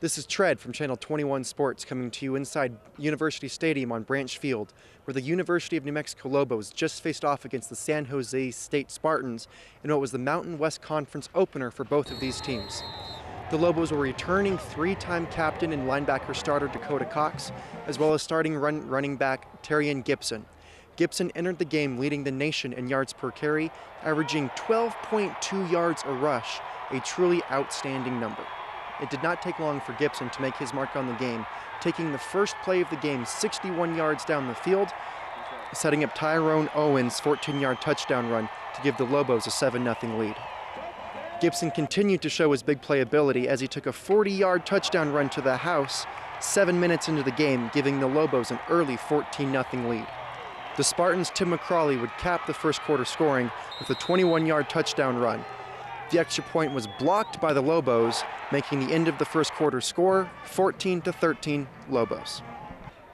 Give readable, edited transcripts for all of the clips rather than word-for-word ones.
This is Tread from Channel 21 Sports coming to you inside University Stadium on Branch Field, where the University of New Mexico Lobos just faced off against the San Jose State Spartans in what was the Mountain West Conference opener for both of these teams. The Lobos were returning three-time captain and linebacker starter Dakota Cox, as well as starting running back Terrion Gibson. Gibson entered the game leading the nation in yards per carry, averaging 12.2 yards a rush, a truly outstanding number. It did not take long for Gibson to make his mark on the game, taking the first play of the game 61 yards down the field, setting up Tyrone Owens' 14-yard touchdown run to give the Lobos a 7-0 lead. Gibson continued to show his big play ability as he took a 40-yard touchdown run to the house 7 minutes into the game, giving the Lobos an early 14-0 lead. The Spartans' Tim McCrawley would cap the first quarter scoring with a 21-yard touchdown run. The extra point was blocked by the Lobos, making the end of the first quarter score 14-13 Lobos.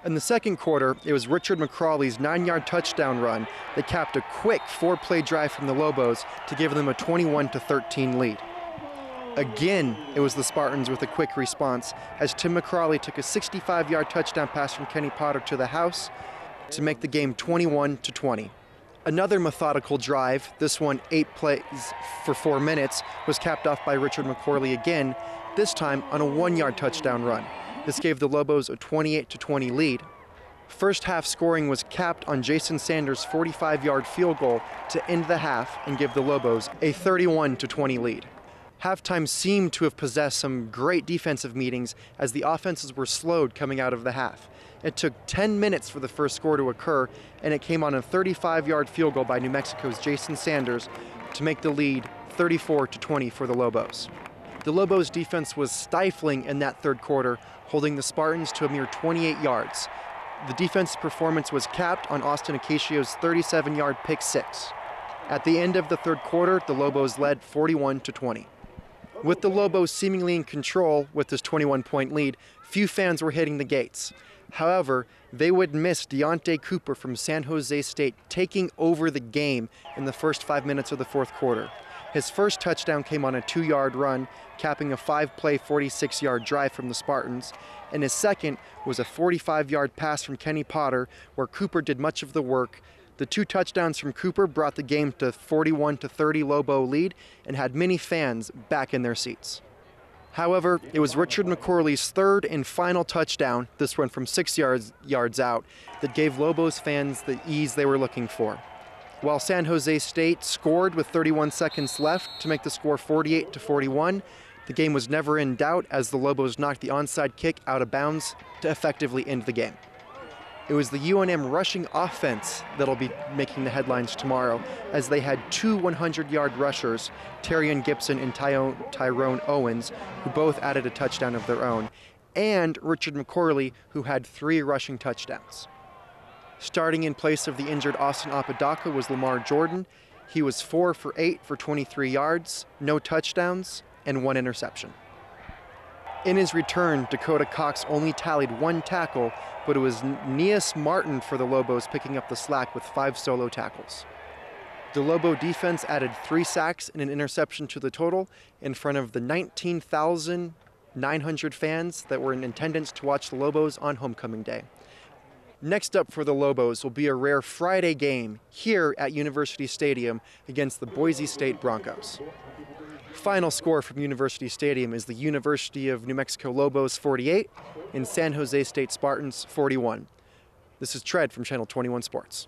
In the second quarter, it was Richard McCrawley's 9-yard touchdown run that capped a quick 4-play drive from the Lobos to give them a 21-13 lead. Again, it was the Spartans with a quick response as Tim McCrawley took a 65-yard touchdown pass from Kenny Potter to the house to make the game 21-20. Another methodical drive, this one 8 plays for 4 minutes, was capped off by Richard McCrawley again, this time on a 1-yard touchdown run. This gave the Lobos a 28-20 lead. First half scoring was capped on Jason Sanders' 45-yard field goal to end the half and give the Lobos a 31-20 lead. Halftime seemed to have possessed some great defensive meetings as the offenses were slowed coming out of the half. It took 10 minutes for the first score to occur, and it came on a 35-yard field goal by New Mexico's Jason Sanders to make the lead 34-20 for the Lobos. The Lobos' defense was stifling in that third quarter, holding the Spartans to a mere 28 yards. The defensive performance was capped on Austin Acaccio's 37-yard pick six. At the end of the third quarter, the Lobos led 41-20. With the Lobos seemingly in control with this 21-point lead, few fans were hitting the gates. However, they would miss Deontay Cooper from San Jose State taking over the game in the first 5 minutes of the fourth quarter. His first touchdown came on a 2-yard run, capping a 5-play, 46-yard drive from the Spartans, and his second was a 45-yard pass from Kenny Potter, where Cooper did much of the work. The 2 touchdowns from Cooper brought the game to 41-30 Lobo lead and had many fans back in their seats. However, it was Richard McCrawley's third and final touchdown, this one from 6 yards out, that gave Lobos fans the ease they were looking for. While San Jose State scored with 31 seconds left to make the score 48-41, the game was never in doubt as the Lobos knocked the onside kick out of bounds to effectively end the game. It was the UNM rushing offense that'll be making the headlines tomorrow, as they had 2 100-yard rushers, Terrion Gibson and Tyrone Owens, who both added a touchdown of their own, and Richard McCrawley, who had 3 rushing touchdowns. Starting in place of the injured Austin Apodaca was Lamar Jordan. He was 4 for 8 for 23 yards, no touchdowns, and 1 interception. In his return, Dakota Cox only tallied 1 tackle, but it was Neas Martin for the Lobos picking up the slack with 5 solo tackles. The Lobo defense added 3 sacks and an interception to the total in front of the 19,900 fans that were in attendance to watch the Lobos on homecoming day. Next up for the Lobos will be a rare Friday game here at University Stadium against the Boise State Broncos. Final score from University Stadium is the University of New Mexico Lobos 48 and San Jose State Spartans 41. This is Tread from Channel 21 Sports.